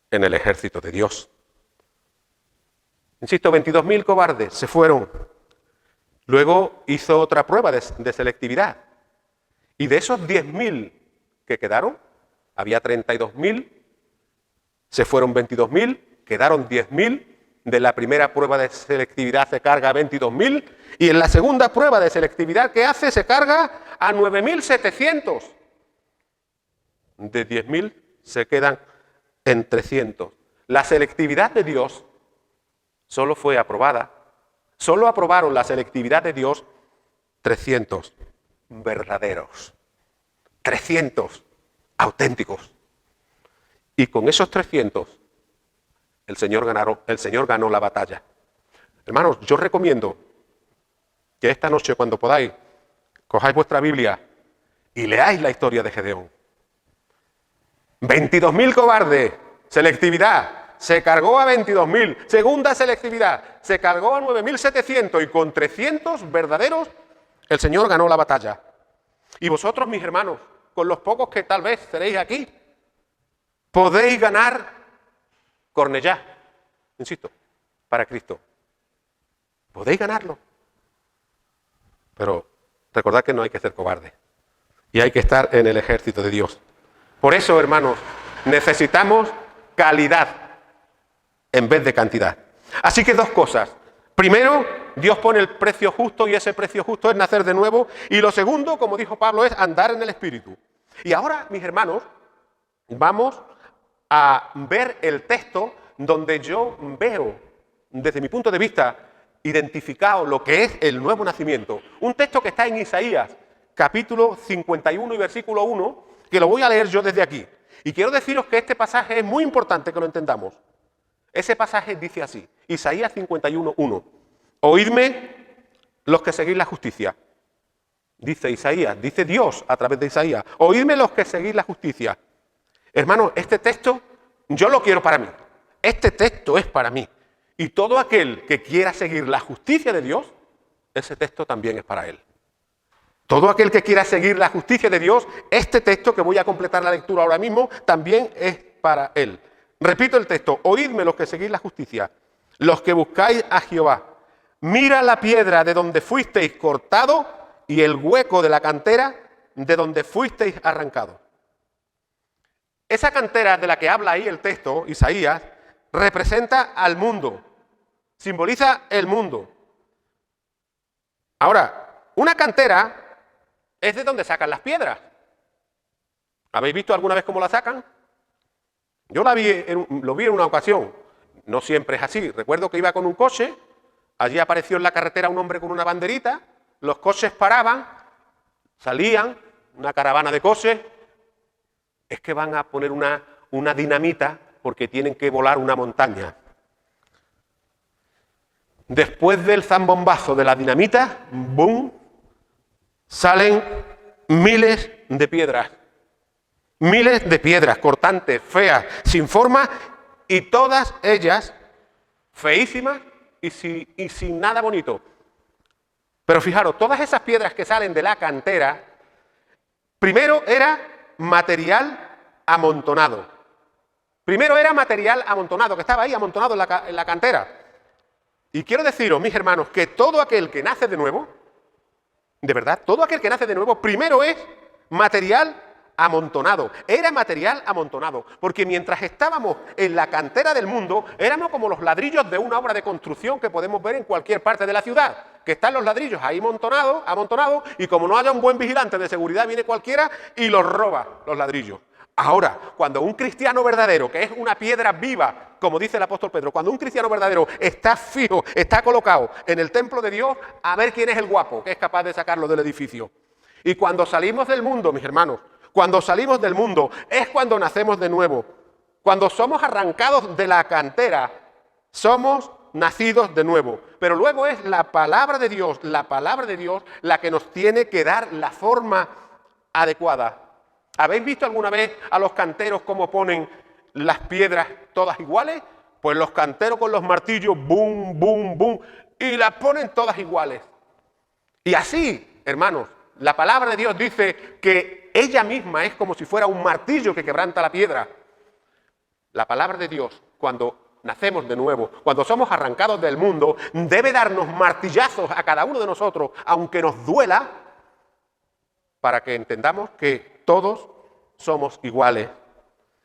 en el ejército de Dios. Insisto, 22.000 cobardes se fueron. Luego hizo otra prueba de selectividad. Y de esos 10.000 que quedaron, había 32.000, se fueron 22.000, quedaron 10.000. De la primera prueba de selectividad se carga a 22.000 y en la segunda prueba de selectividad que hace se carga a 9.700. De 10.000 se quedan en 300. La selectividad de Dios solo fue aprobada, solo aprobaron la selectividad de Dios 300 verdaderos, 300 auténticos. Y con esos 300 el Señor ganó la batalla. Hermanos, yo recomiendo que esta noche, cuando podáis, cojáis vuestra Biblia y leáis la historia de Gedeón. 22.000 cobardes, selectividad, se cargó a 22.000. Segunda selectividad, se cargó a 9.700 y con 300 verdaderos, el Señor ganó la batalla. Y vosotros, mis hermanos, con los pocos que tal vez seréis aquí, podéis ganar Cornellá, insisto, para Cristo. Podéis ganarlo. Pero recordad que no hay que ser cobarde. Y hay que estar en el ejército de Dios. Por eso, hermanos, necesitamos calidad en vez de cantidad. Así que dos cosas. Primero, Dios pone el precio justo y ese precio justo es nacer de nuevo. Y lo segundo, como dijo Pablo, es andar en el Espíritu. Y ahora, mis hermanos, vamos a ver el texto donde yo veo, desde mi punto de vista, identificado lo que es el nuevo nacimiento. Un texto que está en Isaías, capítulo 51 y versículo 1, que lo voy a leer yo desde aquí. Y quiero deciros que este pasaje es muy importante que lo entendamos. Ese pasaje dice así, Isaías 51, 1. Oídme los que seguís la justicia. Dice Isaías, dice Dios a través de Isaías. Oídme los que seguís la justicia. Hermanos, este texto yo lo quiero para mí. Este texto es para mí. Y todo aquel que quiera seguir la justicia de Dios, ese texto también es para él. Todo aquel que quiera seguir la justicia de Dios, este texto que voy a completar la lectura ahora mismo, también es para él. Repito el texto, oídme los que seguís la justicia, los que buscáis a Jehová. Mira la piedra de donde fuisteis cortado y el hueco de la cantera de donde fuisteis arrancado. Esa cantera de la que habla ahí el texto, Isaías, representa al mundo, simboliza el mundo. Ahora, una cantera es de donde sacan las piedras. ¿Habéis visto alguna vez cómo la sacan? Yo lo vi en una ocasión, no siempre es así. Recuerdo que iba con un coche, allí apareció en la carretera un hombre con una banderita, los coches paraban, salían, una caravana de coches. Es que van a poner una dinamita porque tienen que volar una montaña. Después del zambombazo de la dinamita, ¡boom!, salen miles de piedras. Miles de piedras cortantes, feas, sin forma, y todas ellas feísimas y sin nada bonito. Pero fijaros, todas esas piedras que salen de la cantera, primero era material amontonado. Primero era material amontonado, que estaba ahí amontonado en la cantera. Y quiero deciros, mis hermanos, que todo aquel que nace de nuevo, de verdad, todo aquel que nace de nuevo, primero es material amontonado. Era material amontonado, porque mientras estábamos en la cantera del mundo, éramos como los ladrillos de una obra de construcción que podemos ver en cualquier parte de la ciudad, que están los ladrillos ahí amontonados, y como no haya un buen vigilante de seguridad, viene cualquiera y los roba los ladrillos. Ahora, cuando un cristiano verdadero, que es una piedra viva, como dice el apóstol Pedro, cuando un cristiano verdadero está fijo, está colocado en el templo de Dios, a ver quién es el guapo que es capaz de sacarlo del edificio. Y cuando salimos del mundo, mis hermanos, cuando salimos del mundo es cuando nacemos de nuevo. Cuando somos arrancados de la cantera, somos nacidos de nuevo. Pero luego es la palabra de Dios la que nos tiene que dar la forma adecuada. ¿Habéis visto alguna vez a los canteros cómo ponen las piedras todas iguales? Pues los canteros con los martillos, boom, boom, boom, y las ponen todas iguales. Y así, hermanos, La palabra de Dios dice que ella misma es como si fuera un martillo que quebranta la piedra. La palabra de Dios, cuando nacemos de nuevo, cuando somos arrancados del mundo, debe darnos martillazos a cada uno de nosotros, aunque nos duela, para que entendamos que todos somos iguales.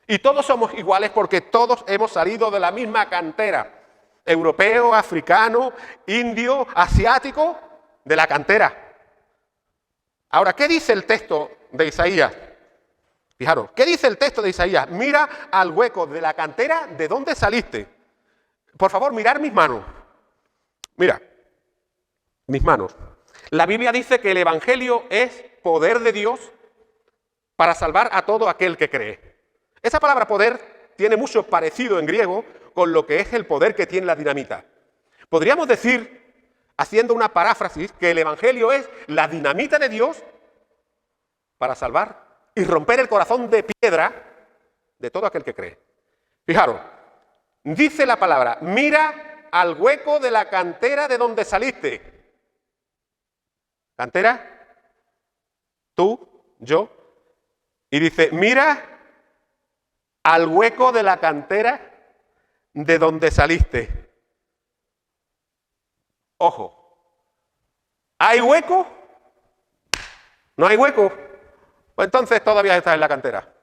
Y todos somos iguales porque todos hemos salido de la misma cantera. Europeo, africano, indio, asiático, de la cantera. Ahora, ¿qué dice el texto de Isaías? Fijaros, ¿qué dice el texto de Isaías? Mira al hueco de la cantera de donde saliste. Por favor, mirar mis manos. Mira, mis manos. La Biblia dice que el Evangelio es poder de Dios para salvar a todo aquel que cree. Esa palabra poder tiene mucho parecido en griego con lo que es el poder que tiene la dinamita. Podríamos decir, haciendo una paráfrasis, que el Evangelio es la dinamita de Dios para salvar y romper el corazón de piedra de todo aquel que cree. Fijaros, dice la palabra, mira al hueco de la cantera de donde saliste. ¿Cantera? Tú, yo. Y dice, mira al hueco de la cantera de donde saliste. Ojo, ¿hay hueco? ¿No hay hueco? Pues entonces todavía estás en la cantera.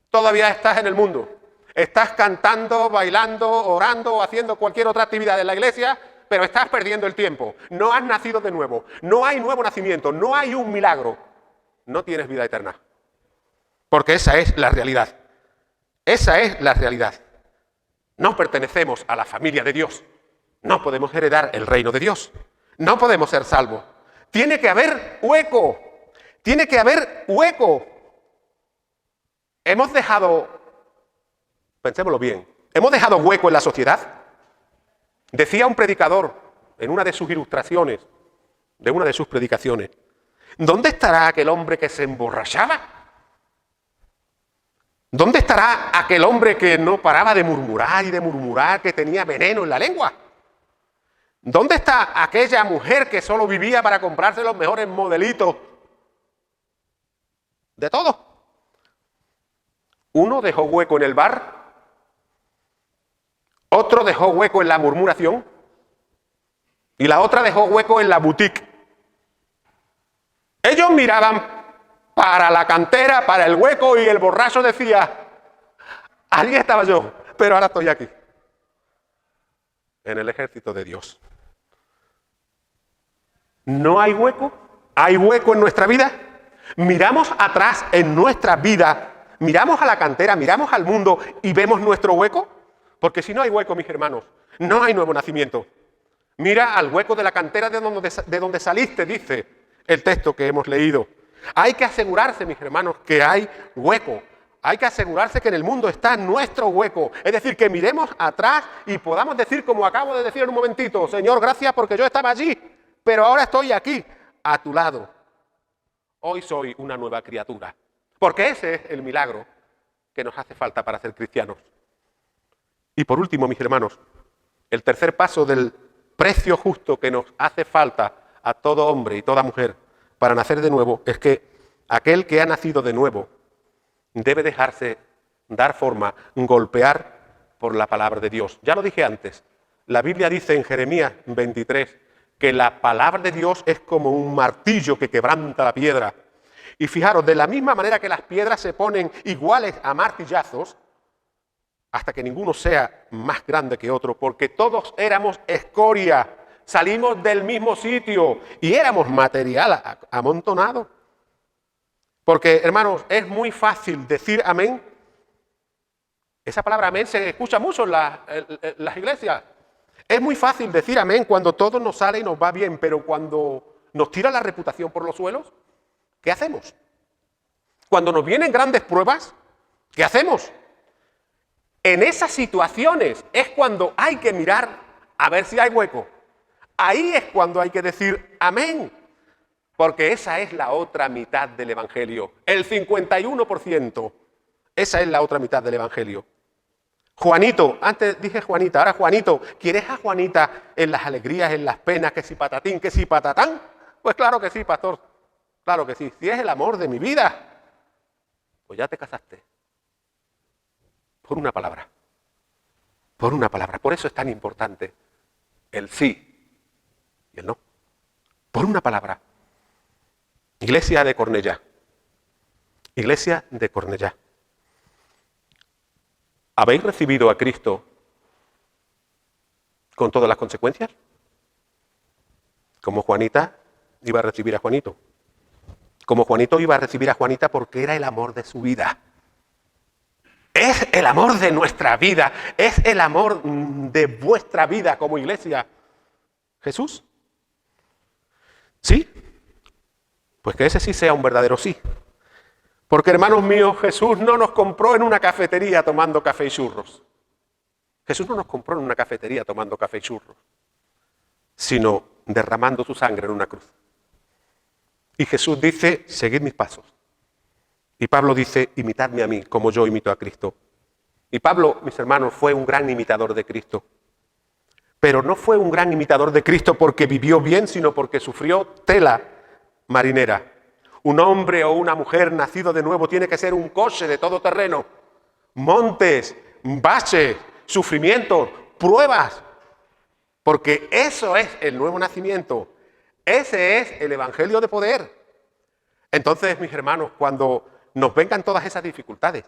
Todavía estás en el mundo. Estás cantando, bailando, orando o haciendo cualquier otra actividad en la iglesia, pero estás perdiendo el tiempo. No has nacido de nuevo. No hay nuevo nacimiento. No hay un milagro. No tienes vida eterna. Porque esa es la realidad. Esa es la realidad. No pertenecemos a la familia de Dios. No podemos heredar el reino de Dios. No podemos ser salvos. Tiene que haber hueco. Tiene que haber hueco. Hemos dejado, pensémoslo bien, hemos dejado hueco en la sociedad. Decía un predicador en una de sus ilustraciones, de una de sus predicaciones, ¿dónde estará aquel hombre que se emborrachaba? ¿Dónde estará aquel hombre que no paraba de murmurar y de murmurar, que tenía veneno en la lengua? ¿Dónde está aquella mujer que solo vivía para comprarse los mejores modelitos de todo? Uno dejó hueco en el bar, otro dejó hueco en la murmuración y la otra dejó hueco en la boutique. Ellos miraban para la cantera, para el hueco, y el borracho decía, allí estaba yo, pero ahora estoy aquí, en el ejército de Dios. ¿No hay hueco? ¿Hay hueco en nuestra vida? Miramos atrás en nuestra vida, miramos a la cantera, miramos al mundo y vemos nuestro hueco. Porque si no hay hueco, mis hermanos, no hay nuevo nacimiento. Mira al hueco de la cantera de donde saliste, dice el texto que hemos leído. Hay que asegurarse, mis hermanos, que hay hueco. Hay que asegurarse que en el mundo está nuestro hueco. Es decir, que miremos atrás y podamos decir, como acabo de decir en un momentito, Señor, gracias porque yo estaba allí, pero ahora estoy aquí, a tu lado. Hoy soy una nueva criatura. Porque ese es el milagro que nos hace falta para ser cristianos. Y por último, mis hermanos, el tercer paso del precio justo que nos hace falta a todo hombre y toda mujer para nacer de nuevo es que aquel que ha nacido de nuevo debe dejarse dar forma, golpear por la palabra de Dios. Ya lo dije antes, la Biblia dice en Jeremías 23 que la palabra de Dios es como un martillo que quebranta la piedra. Y fijaros, de la misma manera que las piedras se ponen iguales a martillazos, hasta que ninguno sea más grande que otro, porque todos éramos escoria, salimos del mismo sitio y éramos material amontonado. Porque, hermanos, es muy fácil decir amén. Esa palabra amén se escucha mucho en las iglesias. Es muy fácil decir amén cuando todo nos sale y nos va bien, pero cuando nos tira la reputación por los suelos, ¿qué hacemos? Cuando nos vienen grandes pruebas, ¿qué hacemos? En esas situaciones es cuando hay que mirar a ver si hay hueco. Ahí es cuando hay que decir amén. Porque esa es la otra mitad del Evangelio. El 51%. Esa es la otra mitad del Evangelio. Juanito, antes dije Juanita, ahora Juanito. ¿Quieres a Juanita en las alegrías, en las penas, que si patatín, que si patatán? Pues claro que sí, pastor. Claro que sí. Si es el amor de mi vida, pues ya te casaste. Por una palabra. Por una palabra. Por eso es tan importante el sí y el no. Por una palabra. Iglesia de Cornellá. Iglesia de Cornellá. ¿Habéis recibido a Cristo con todas las consecuencias? Como Juanita iba a recibir a Juanito. Como Juanito iba a recibir a Juanita porque era el amor de su vida. Es el amor de nuestra vida. Es el amor de vuestra vida como iglesia. ¿Jesús? ¿Sí? Pues que ese sí sea un verdadero sí. Porque, hermanos míos, Jesús no nos compró en una cafetería tomando café y churros. Jesús no nos compró en una cafetería tomando café y churros, sino derramando su sangre en una cruz. Y Jesús dice, seguid mis pasos. Y Pablo dice, imitadme a mí, como yo imito a Cristo. Y Pablo, mis hermanos, fue un gran imitador de Cristo. Pero no fue un gran imitador de Cristo porque vivió bien, sino porque sufrió tela marinera. Un hombre o una mujer nacido de nuevo tiene que ser un coche de todo terreno. Montes, baches, sufrimientos, pruebas. Porque eso es el nuevo nacimiento. Ese es el evangelio de poder. Entonces, mis hermanos, cuando nos vengan todas esas dificultades,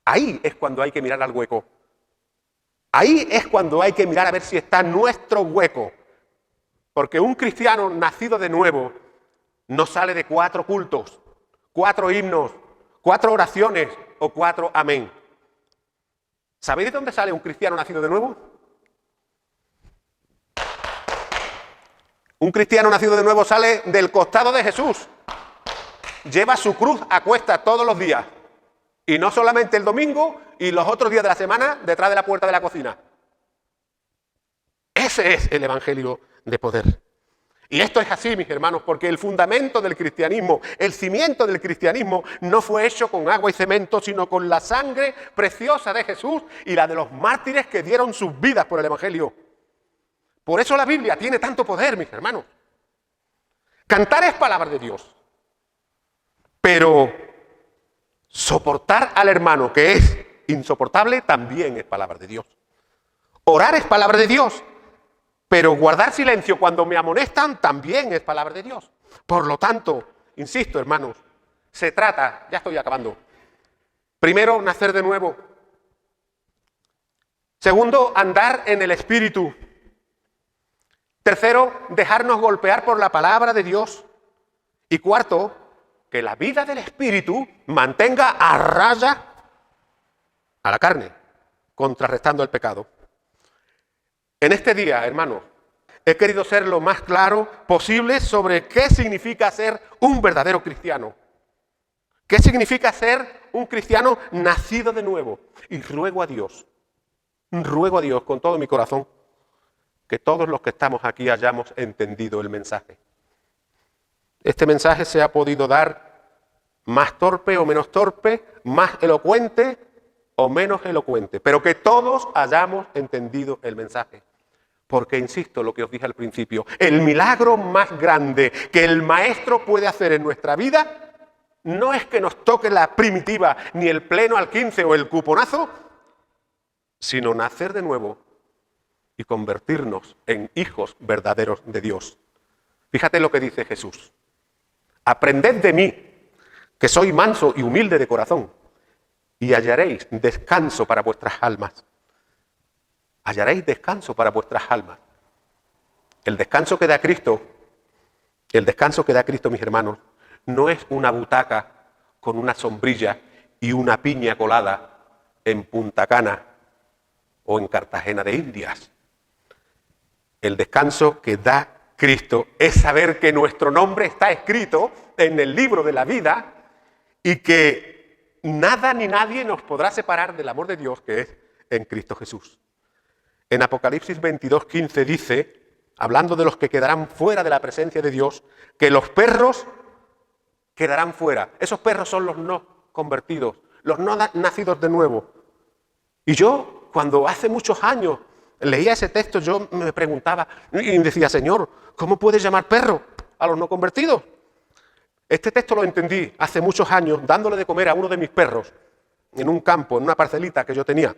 ahí es cuando hay que mirar al hueco. Ahí es cuando hay que mirar a ver si está nuestro hueco. Porque un cristiano nacido de nuevo no sale de 4 cultos, 4 himnos, 4 oraciones o 4 amén. ¿Sabéis de dónde sale un cristiano nacido de nuevo? Un cristiano nacido de nuevo sale del costado de Jesús. Lleva su cruz a cuestas todos los días. Y no solamente el domingo y los otros días de la semana detrás de la puerta de la cocina. Ese es el evangelio de poder. Y esto es así, mis hermanos, porque el fundamento del cristianismo, el cimiento del cristianismo no fue hecho con agua y cemento, sino con la sangre preciosa de Jesús y la de los mártires que dieron sus vidas por el evangelio. Por eso la Biblia tiene tanto poder, mis hermanos. Cantar es palabra de Dios. Pero soportar al hermano que es insoportable también es palabra de Dios. Orar es palabra de Dios. Pero guardar silencio cuando me amonestan también es palabra de Dios. Por lo tanto, insisto, hermanos, se trata, ya estoy acabando. Primero, nacer de nuevo. Segundo, andar en el Espíritu. Tercero, dejarnos golpear por la palabra de Dios. Y cuarto, que la vida del Espíritu mantenga a raya a la carne, contrarrestando el pecado. En este día, hermanos, he querido ser lo más claro posible sobre qué significa ser un verdadero cristiano. ¿Qué significa ser un cristiano nacido de nuevo? Y ruego a Dios con todo mi corazón, que todos los que estamos aquí hayamos entendido el mensaje. Este mensaje se ha podido dar más torpe o menos torpe, más elocuente o menos elocuente, pero que todos hayamos entendido el mensaje. Porque, insisto, lo que os dije al principio, el milagro más grande que el Maestro puede hacer en nuestra vida no es que nos toque la primitiva, ni el pleno al 15 o el cuponazo, sino nacer de nuevo y convertirnos en hijos verdaderos de Dios. Fíjate lo que dice Jesús. Aprended de mí, que soy manso y humilde de corazón, y hallaréis descanso para vuestras almas. Hallaréis descanso para vuestras almas. El descanso que da Cristo, mis hermanos, no es una butaca con una sombrilla y una piña colada en Punta Cana o en Cartagena de Indias. El descanso que da Cristo es saber que nuestro nombre está escrito en el libro de la vida y que nada ni nadie nos podrá separar del amor de Dios que es en Cristo Jesús. En Apocalipsis 22:15 dice, hablando de los que quedarán fuera de la presencia de Dios, que los perros quedarán fuera. Esos perros son los no convertidos, los no nacidos de nuevo. Y yo, cuando hace muchos años leía ese texto, yo me preguntaba y decía, Señor, ¿cómo puedes llamar perro a los no convertidos? Este texto lo entendí hace muchos años dándole de comer a uno de mis perros en un campo, en una parcelita que yo tenía.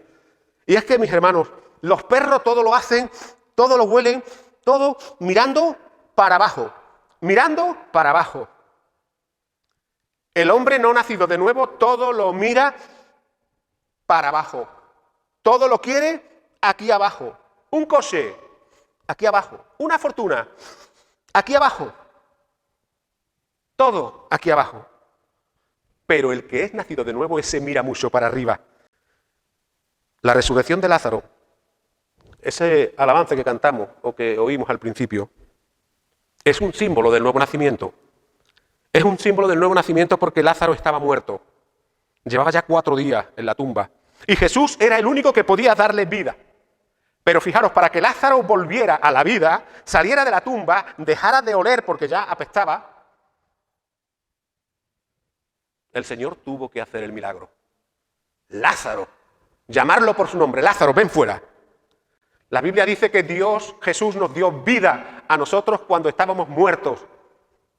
Y es que, mis hermanos, los perros todo lo hacen, todo lo huelen, todo mirando para abajo, mirando para abajo. El hombre no nacido de nuevo todo lo mira para abajo. Todo lo quiere aquí abajo. Un coche, aquí abajo. Una fortuna, aquí abajo. Todo aquí abajo. Pero el que es nacido de nuevo, ese mira mucho para arriba. La resurrección de Lázaro, ese alabanza que cantamos o que oímos al principio, es un símbolo del nuevo nacimiento. Es un símbolo del nuevo nacimiento porque Lázaro estaba muerto. Llevaba ya 4 días en la tumba. Y Jesús era el único que podía darle vida. Pero fijaros, para que Lázaro volviera a la vida, saliera de la tumba, dejara de oler porque ya apestaba, el Señor tuvo que hacer el milagro. Lázaro, llamarlo por su nombre, Lázaro, ven fuera. La Biblia dice que Jesús nos dio vida a nosotros cuando estábamos muertos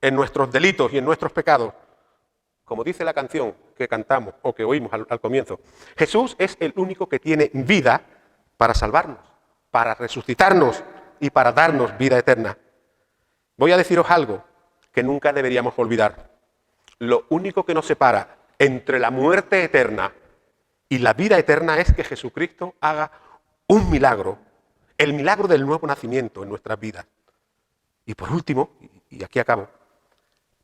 en nuestros delitos y en nuestros pecados. Como dice la canción que cantamos o que oímos al comienzo, Jesús es el único que tiene vida para salvarnos, para resucitarnos y para darnos vida eterna. Voy a deciros algo que nunca deberíamos olvidar. Lo único que nos separa entre la muerte eterna y la vida eterna es que Jesucristo haga un milagro, el milagro del nuevo nacimiento en nuestras vidas. Y por último, y aquí acabo,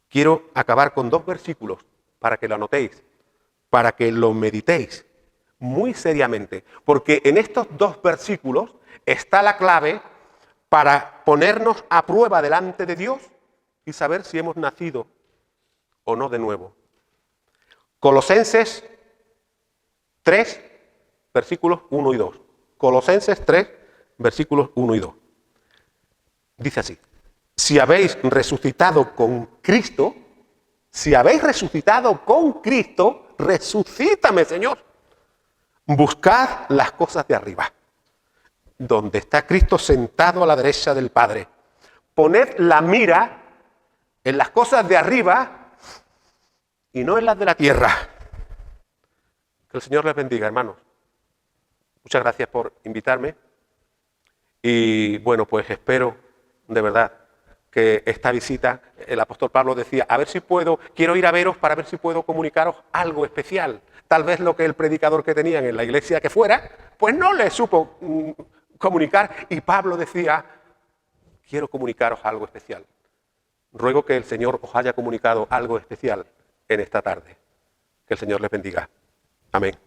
quiero acabar con 2 versículos para que lo anotéis, para que lo meditéis muy seriamente, porque en estos 2 versículos está la clave para ponernos a prueba delante de Dios y saber si hemos nacido o no de nuevo. Colosenses 3, versículos 1 y 2. Colosenses 3, versículos 1 y 2. Dice así: si habéis resucitado con Cristo, resucítame, Señor. Buscad las cosas de arriba, donde está Cristo sentado a la derecha del Padre. Poned la mira en las cosas de arriba y no en las de la tierra. Que el Señor les bendiga, hermanos. Muchas gracias por invitarme. Y bueno, pues espero de verdad que esta visita, el apóstol Pablo decía, quiero ir a veros para ver si puedo comunicaros algo especial. Tal vez lo que el predicador que tenían en la iglesia que fuera, pues no le supo comunicar. Y Pablo decía, quiero comunicaros algo especial. Ruego que el Señor os haya comunicado algo especial en esta tarde. Que el Señor les bendiga. Amén.